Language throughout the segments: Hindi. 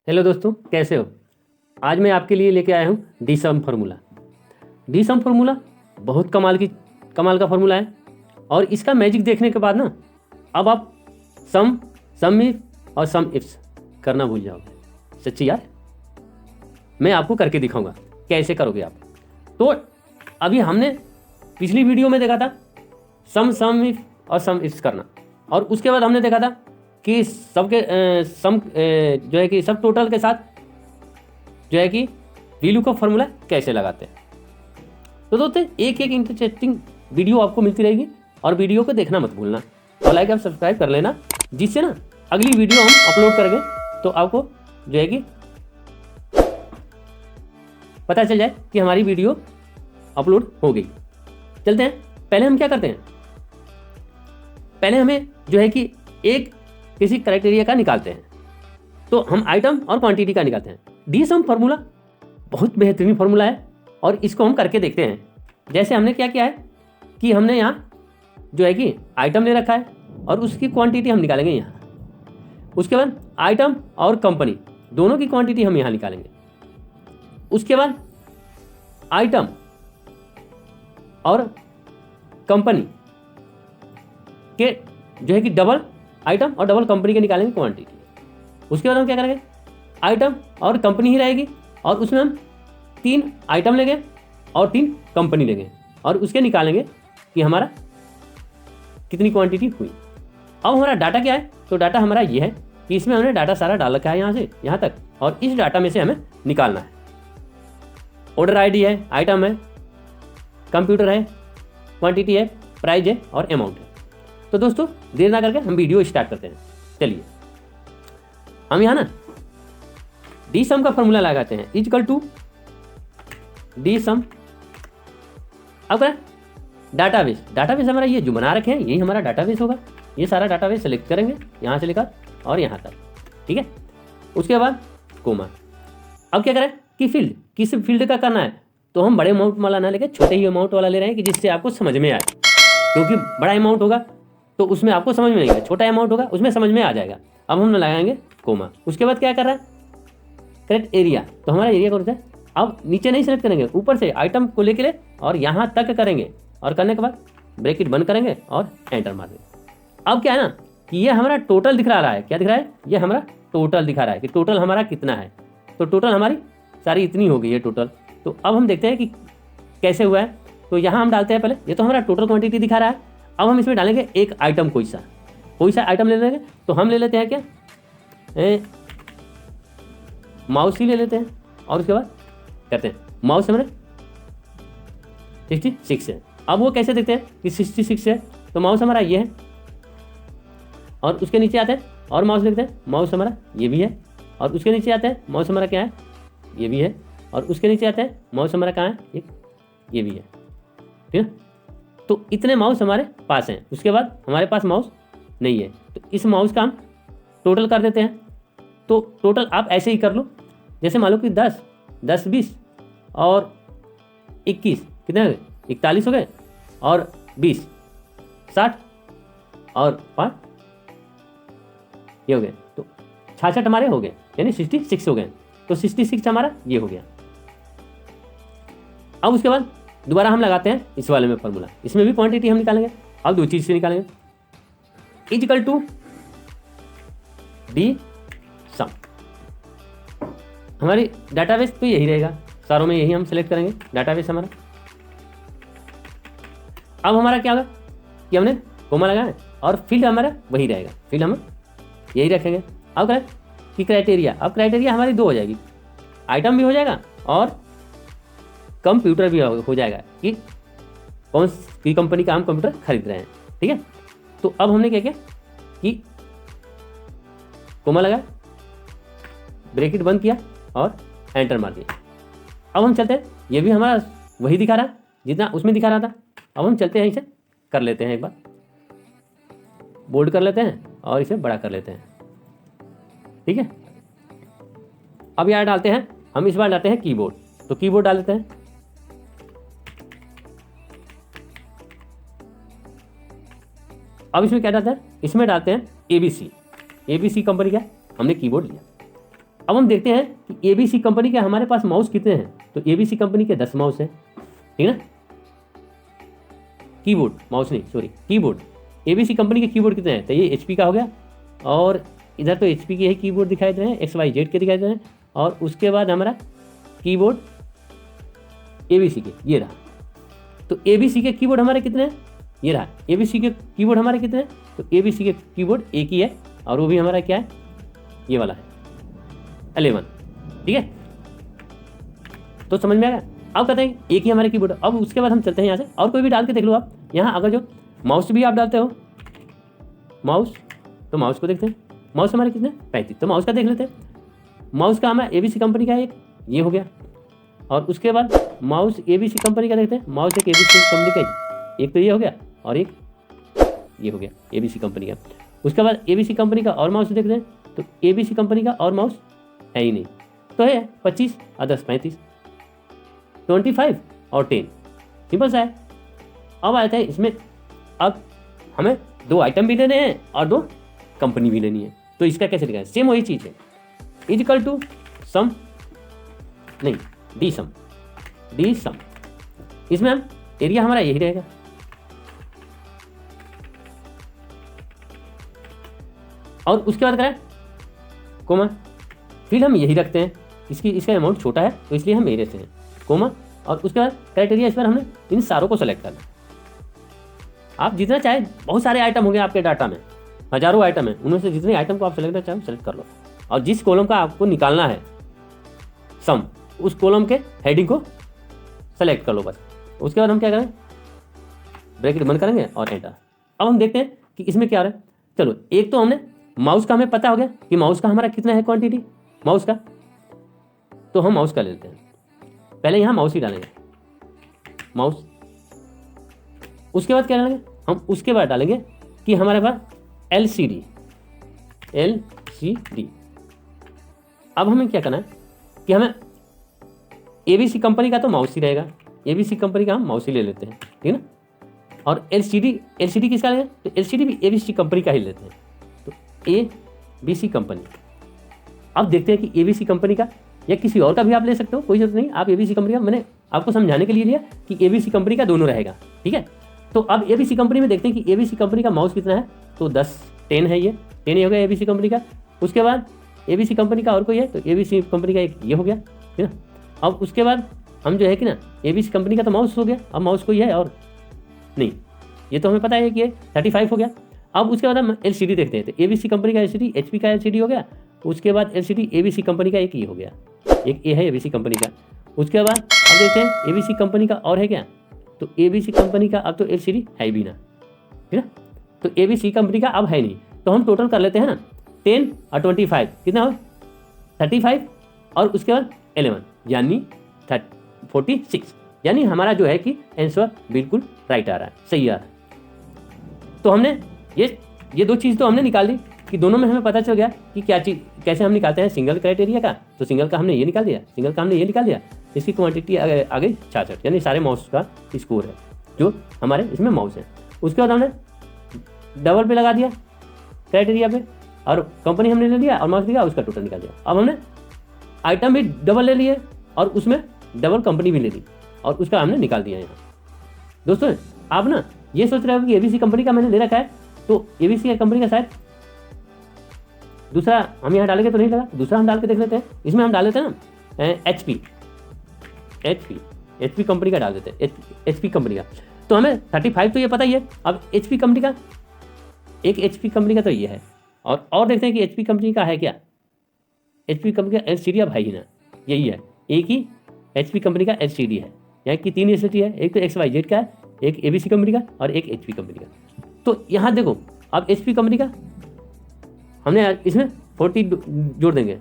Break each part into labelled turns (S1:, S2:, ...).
S1: हेलो दोस्तों, कैसे हो। आज मैं आपके लिए लेके आया हूँ डी सम फार्मूला। डी सम फार्मूला बहुत कमाल का फार्मूला है। और इसका मैजिक देखने के बाद ना अब आप सम सम इफ और सम इफ्स करना भूल जाओगे। सच्ची यार, मैं आपको करके दिखाऊंगा कैसे करोगे आप। तो अभी हमने पिछली वीडियो में देखा था सम इफ और सम इफ्स करना, और उसके बाद हमने देखा था कि सबके सम जो है कि सब टोटल के साथ जो है कि वीलू का फॉर्मूला कैसे लगाते हैं। तो दोस्तों एक एक इंटरेस्टिंग वीडियो आपको मिलती रहेगी, और वीडियो को देखना मत भूलना, और लाइक और सब्सक्राइब कर लेना, जिससे ना अगली वीडियो हम अपलोड करेंगे तो आपको जो है कि पता चल जाए कि हमारी वीडियो अपलोड हो गई। चलते हैं, पहले हम क्या करते हैं, पहले हमें जो है कि एक किसी क्राइटेरिया का निकालते हैं। तो हम आइटम और क्वांटिटी का निकालते हैं। डी सम फार्मूला बहुत बेहतरीन फार्मूला है, और इसको हम करके देखते हैं। जैसे हमने क्या किया है कि हमने यहाँ जो है कि आइटम ले रखा है, और उसकी क्वांटिटी हम निकालेंगे यहाँ। उसके बाद आइटम और कंपनी दोनों की क्वांटिटी हम यहाँ निकालेंगे। उसके बाद आइटम और कंपनी के जो है कि डबल आइटम और डबल कंपनी के निकालेंगे क्वांटिटी। उसके बाद हम क्या करेंगे, आइटम और कंपनी ही रहेगी, और उसमें हम 3 आइटम लेंगे और 3 कंपनी लेंगे, और उसके निकालेंगे कि हमारा कितनी क्वांटिटी हुई। अब हमारा डाटा क्या है, तो डाटा हमारा ये है कि इसमें हमने डाटा सारा डाल रखा है यहाँ से यहाँ तक, और इस डाटा में से हमें निकालना है। ऑर्डर आईडी है, आइटम है, कंप्यूटर है, क्वांटिटी है, प्राइस है और अमाउंट है। तो दोस्तों देर ना करके हम वीडियो स्टार्ट करते हैं। चलिए हम यहाँ ना डी सम का फॉर्मूला लगाते हैं, इक्वल टू डी सम। अब क्या, डाटाबेस हमारा ये जो बना रखे हैं यही हमारा डाटाबेस होगा। ये सारा डाटाबेस सेलेक्ट करेंगे यहाँ से लेकर और यहाँ तक, ठीक है। उसके बाद कोमा। अब क्या करें कि फील्ड किस फील्ड का करना है, तो हम बड़े अमाउंट वाला ना लेकर छोटे ही अमाउंट वाला ले रहे हैं, कि जिससे आपको समझ में आए। क्योंकि बड़ा अमाउंट होगा तो उसमें आपको समझ में नहीं आएगा, छोटा अमाउंट होगा उसमें समझ में आ जाएगा। अब हम लगाएंगे कोमा। उसके बाद क्या कर रहा है, करेक्ट एरिया, तो हमारा एरिया कौन सा है। अब नीचे नहीं सेलेक्ट करेंगे, ऊपर से आइटम को लेके और यहाँ तक करेंगे, और करने के बाद ब्रैकेट बंद करेंगे और एंटर मार देंगे। अब क्या है ना कि ये हमारा टोटल दिख रहा है। क्या दिख रहा है, ये हमारा टोटल दिखा रहा है कि टोटल हमारा कितना है। तो टोटल हमारी सारी इतनी हो गई है टोटल। तो अब हम देखते हैं कि कैसे हुआ है। तो यहाँ हम डालते हैं पहले, ये तो हमारा टोटल क्वांटिटी दिखा रहा है। अब हम इसमें डालेंगे एक आइटम, कोई सा आइटम ले लेंगे। तो हम ले लेते हैं क्या, माउस ही ले लेते हैं, और उसके बाद करते हैं माउस हमारे 66 है। अब वो कैसे देखते हैं कि 66 है, तो माउस हमारा ये है, और उसके नीचे आते हैं और माउस देखते हैं, माउस हमारा ये भी है, और उसके नीचे आते हैं माउस हमारा क्या है, ये भी है, और उसके नीचे आते हैं माउस हमारा कहाँ है, ये भी है, ठीक है। तो इतने माउस हमारे पास हैं। उसके बाद हमारे पास माउस नहीं है, तो इस माउस का हम टोटल कर देते हैं। तो टोटल आप ऐसे ही कर लो, जैसे मान लो कि 10, 20 और 21 कितने हो गए, 41 हो गए, और 20 60 और 5 ये हो गए, तो 66 हमारे हो गए, यानी 66 हो गए। तो 66 हमारा ये हो गया। अब उसके बाद दोबारा हम लगाते हैं इस वाले में फॉर्मूला, इसमें भी क्वांटिटी हम निकालेंगे। अब 2 चीज से निकालेंगे, इक्वल टू डी सम। हमारी डाटाबेस तो यही रहेगा, सारों में यही हम सेलेक्ट करेंगे डाटाबेस हमारा। अब हमारा क्या होगा कि हमने कोमा लगाया है, और फील्ड हमारा वही रहेगा, फील्ड हम यही रखेंगे। अब करें कि क्राइटेरिया, अब क्राइटेरिया हमारी 2 हो जाएगी, आइटम भी हो जाएगा और कंप्यूटर भी हो जाएगा, कि कौन सी कंपनी का हम कंप्यूटर खरीद रहे हैं, ठीक है। तो अब हमने क्या किया कि कोमा लगा, ब्रैकेट बंद किया और एंटर मार दिया। अब हम चलते हैं, ये भी हमारा वही दिखा रहा है जितना उसमें दिखा रहा था। अब हम चलते हैं, इसे कर लेते हैं, एक बार बोल्ड कर लेते हैं और इसे बड़ा कर लेते हैं, ठीक है। अब यहाँ डालते हैं हम, इस बार डालते हैं कीबोर्ड, तो कीबोर्ड डाल लेते हैं। अब इसमें क्या डालते हैं, इसमें डालते हैं ABC कंपनी का हमने कीबोर्ड लिया। अब हम देखते हैं कि ABC कंपनी के हमारे पास माउस कितने हैं। तो ABC कंपनी के 10 माउस हैं, ठीक है ना। कीबोर्ड, माउस नहीं, सॉरी, कीबोर्ड। ABC कंपनी के कीबोर्ड कितने हैं? तो ये HP का हो गया, और इधर तो HP के ही कीबोर्ड दिखाई दे रहे हैं, XYZ के दिखाई दे रहे हैं, और उसके बाद हमारा कीबोर्ड ABC के, ये रहा। तो ABC के कीबोर्ड हमारे कितने हैं? ये रहा। ABC के कीबोर्ड हमारे कितने हैं? तो ABC के कीबोर्ड एक ही है, और वो भी हमारा क्या है? ये वाला है, 11, ठीक है। तो समझ में आ गया। अब कहते हैं एक ही हमारे कीबोर्ड। अब उसके बाद हम चलते हैं यहाँ से, और कोई भी डाल के देख लो आप। यहाँ अगर जो माउस भी आप डालते हो, माउस, तो माउस को देखते हैं। माउस हमारे कितने? 35। तो माउस का देख लेते हैं। माउस का हमारा ABC कंपनी का एक ये हो गया, और उसके बाद माउस ABC कंपनी का देखते हैं। माउस एक ABC कंपनी का एक तो ये हो गया, और एक ये हो गया ABC कंपनी का। उसके बाद ABC कंपनी का और माउस देखते हैं। तो ABC कंपनी का और माउस है ही नहीं, तो है 25 और 10 35, 25 और 10, सिंपल सा है। अब आता है इसमें, अब हमें 2 आइटम भी लेने हैं और 2 कंपनी भी लेनी है। तो इसका कैसे लिखा है? सेम वही चीज़ है, इक्वल टू सम, नहीं, डी सम। इसमें हम एरिया हमारा यही रहेगा, और उसके बाद करें कोमा, फिर हम यही रखते हैं। इसका अमाउंट छोटा है तो इसलिए हम यही रखते हैं, कोमा, और उसके बाद क्राइटेरिया इस पर हमने इन सारों को सेलेक्ट करना। आप जितना चाहे, बहुत सारे आइटम होंगे आपके डाटा में, हजारों आइटम है, उनमें से जितने आइटम को आप सेलेक्ट करना चाहें सेलेक्ट कर लो, और जिस कॉलम का आपको निकालना है सम, उस कॉलम के हेडिंग को सेलेक्ट कर लो बस। उसके बाद हम क्या करें? ब्रैकेट बंद करेंगे और एंटर। अब हम देखते हैं कि इसमें क्या हो रहा है। चलो, एक तो हमने माउस का हमें पता हो गया कि माउस का हमारा कितना है क्वांटिटी माउस का, तो हम माउस का ले लेते हैं। पहले यहाँ माउस ही डालेंगे, माउस। उसके बाद क्या डालेंगे हम? उसके बाद डालेंगे कि हमारे पास LCD। अब हमें क्या करना है कि हमें ABC कंपनी का तो माउस ही रहेगा, ABC कंपनी का हम माउस ही ले लेते हैं, ठीक है ना। और LCD किसका लेंगे? तो LCD भी ABC कंपनी का ही लेते हैं, तो ABC कंपनी। अब देखते हैं कि ABC कंपनी का या किसी और का भी आप ले सकते हो, कोई जरूरत नहीं। आप ABC कंपनी का, मैंने आपको समझाने के लिए लिया कि ABC कंपनी का दोनों रहेगा, ठीक है। तो अब ABC कंपनी में देखते हैं कि ABC कंपनी का माउस कितना है। तो 10 है, ये 10 हो गया ABC कंपनी का। उसके बाद ABC कंपनी का और कोई है, तो ABC कंपनी का एक ये हो गया, ठीक है। अब उसके बाद हम जो है कि ना, ABC कंपनी का तो माउस हो गया, अब माउस कोई है और नहीं, ये तो हमें पता है कि ये 35 हो गया। अब उसके बाद हम LCD देखते हैं, तो ABC कंपनी का LCD, HP का LCD हो गया। उसके बाद LCD ABC कंपनी का एक ये हो गया, एक ये है ABC कंपनी का। उसके बाद अब देखते हैं ABC कंपनी का और है क्या, तो ABC कंपनी का अब तो LCD है भी ना, ठीक है। तो ABC कंपनी का अब है नहीं, तो हम टोटल कर लेते हैं ना, 10 और 25 कितना हो? 35, और उसके बाद 11 यानी 46, यानी हमारा जो है कि आंसर बिल्कुल राइट आ रहा है, सही आ रहा है। तो हमने ये 2 चीज़ तो हमने निकाल दी कि दोनों में हमें पता चल गया कि क्या चीज़, कैसे हम निकालते हैं सिंगल क्राइटेरिया का। तो सिंगल का हमने ये निकाल दिया, सिंगल का हमने ये निकाल दिया। इसकी क्वांटिटी आ गई 66, यानी सारे माउस का स्कोर है जो हमारे इसमें माउस है। उसके बाद हमने डबल पे लगा दिया क्राइटेरिया पे, और कंपनी हमने ले लिया और माउस दिया, उसका टोटल निकाल दिया। अब हमने आइटम भी डबल ले लिए और उसमें डबल कंपनी भी ले ली, और उसका हमने निकाल दिया यहाँ। दोस्तों, आप ना ये सोच रहे हो कि ABC कंपनी का मैंने ले रखा है, तो ABC कंपनी का शायद दूसरा हम यहाँ डालेंगे तो नहीं लगा, दूसरा हम डाल के देख लेते हैं। इसमें हम डाल देते हैं ना HP कंपनी का डाल देते हैं, HP कंपनी का। तो हमें 35 तो ये पता ही है। अब HP कंपनी का, एक HP कंपनी का तो ये है, और देखते हैं कि HP कंपनी का है क्या। HP कंपनी का LCD अब है ही ना, यही है, एक ही HP कंपनी का LCD है। यहाँ की 3 LCD है, एक तो XYZ का है, एक ABC कंपनी का और एक HP कंपनी का। तो यहाँ देखो, अब HP कंपनी का हमने इसमें 40 जोड़ देंगे,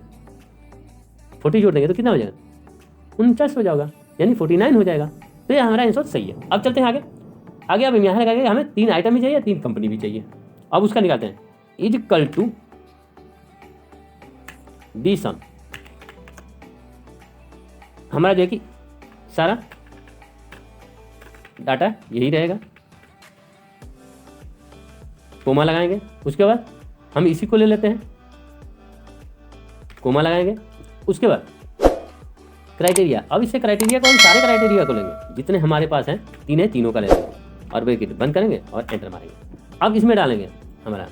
S1: 40 जोड़ देंगे तो कितना हो जाएगा? 49 हो जाएगा, यानी 49 हो जाएगा। तो ये हमारा आंसर सही है। अब चलते हैं आगे। अब यहाँ लगाएंगे, हमें 3 आइटम भी चाहिए, 3 कंपनी भी चाहिए। अब उसका निकालते हैं, इक्वल टू डी सम। हमारा जो है कि सारा डाटा यही रहेगा, कोमा लगाएंगे। उसके बाद हम इसी को ले लेते हैं, कोमा लगाएंगे, उसके बाद क्राइटेरिया, अब इससे क्राइटेरिया को हम सारे क्राइटेरिया को लेंगे जितने हमारे पास हैं, 3 है, तीनों का ले लेंगे और ब्रैकेट बंद करेंगे और एंटर मारेंगे। अब इसमें डालेंगे हमारा,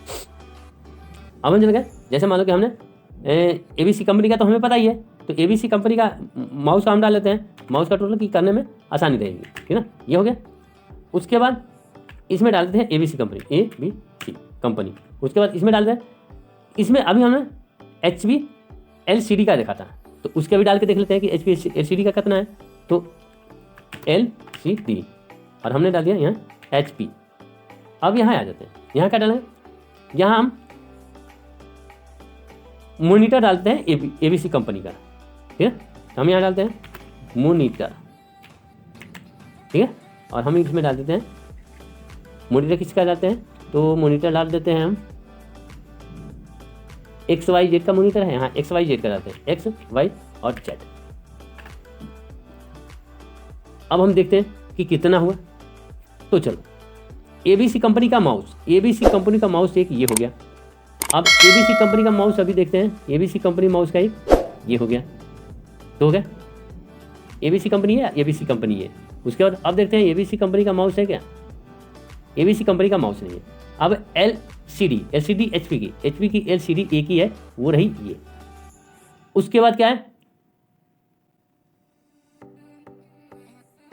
S1: अब हम चलेंगे, जैसे मान लो कि हमने ABC कंपनी का तो हमें पता ही है, तो ABC कंपनी का माउस का हम डाल लेते हैं, माउस का टोटल की करने में आसानी रहेगी, ठीक है ना, ये हो गया। उसके बाद इसमें डाल देते हैं ABC कंपनी, ABC कंपनी। उसके बाद इसमें डाल दें, इसमें अभी हमने HP LCD का देखा था, तो उसके भी डाल के देख लेते हैं कि HP LCD का कितना है, तो LCD और हमने डाल दिया यहाँ HP। अब यहाँ आ जाते हैं, यहाँ क्या डालें, यहाँ हम मॉनिटर डालते हैं ABC कंपनी का, ठीक है, तो हम यहाँ डालते हैं मॉनिटर, ठीक है, और हम इसमें डाल देते हैं मॉनिटर किसका डालते हैं, तो मॉनिटर डाल देते हैं हम XYZ का मॉनिटर है, यहाँ XYZ का डालते हैं, X Y और Z। अब हम देखते हैं कि कितना हुआ, तो चलो ABC कंपनी का माउस, ABC कंपनी का माउस एक ये हो गया। अब ABC कंपनी का माउस अभी देखते हैं, ABC कंपनी माउस का एक ये हो गया, तो हो गया, ABC कंपनी है, ABC कंपनी है। उसके बाद अब देखते हैं ABC कंपनी का माउस है क्या, ABC कंपनी का माउस नहीं है। अब LCD HP की LCD एक ही है, वो रही ये। उसके बाद क्या है,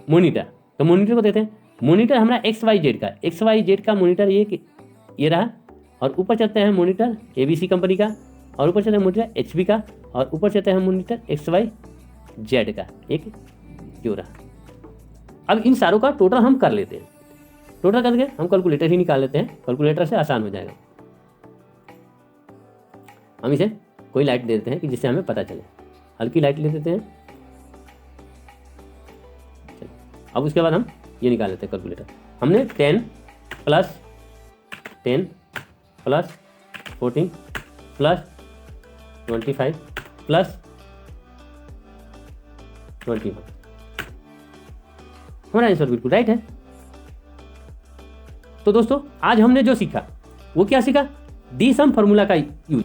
S1: मॉनिटर, तो मॉनिटर को देते हैं, मॉनिटर हमारा XYZ का मॉनिटर ये रहा, और ऊपर चलते हैं मॉनिटर ABC कंपनी का, और ऊपर चलते हैं मॉनिटर HP का, और ऊपर चलते हैं मॉनिटर XYZ का एक जो रहा। अब इन सारों का टोटल हम कर लेते हैं, टोटल करके हम कैलकुलेटर ही निकाल लेते हैं, कैलकुलेटर से आसान हो जाएगा। हम इसे कोई लाइट दे देते हैं कि जिससे हमें पता चले, हल्की लाइट ले देते हैं। अब उसके बाद हम ये निकाल लेते हैं कैलकुलेटर, हमने 10 प्लस 10 प्लस 14 प्लस 25 प्लस 21, हमारा आंसर बिल्कुल राइट है। तो दोस्तों आज हमने जो सीखा वो क्या सीखा, डी सम फॉर्मूला का यूज।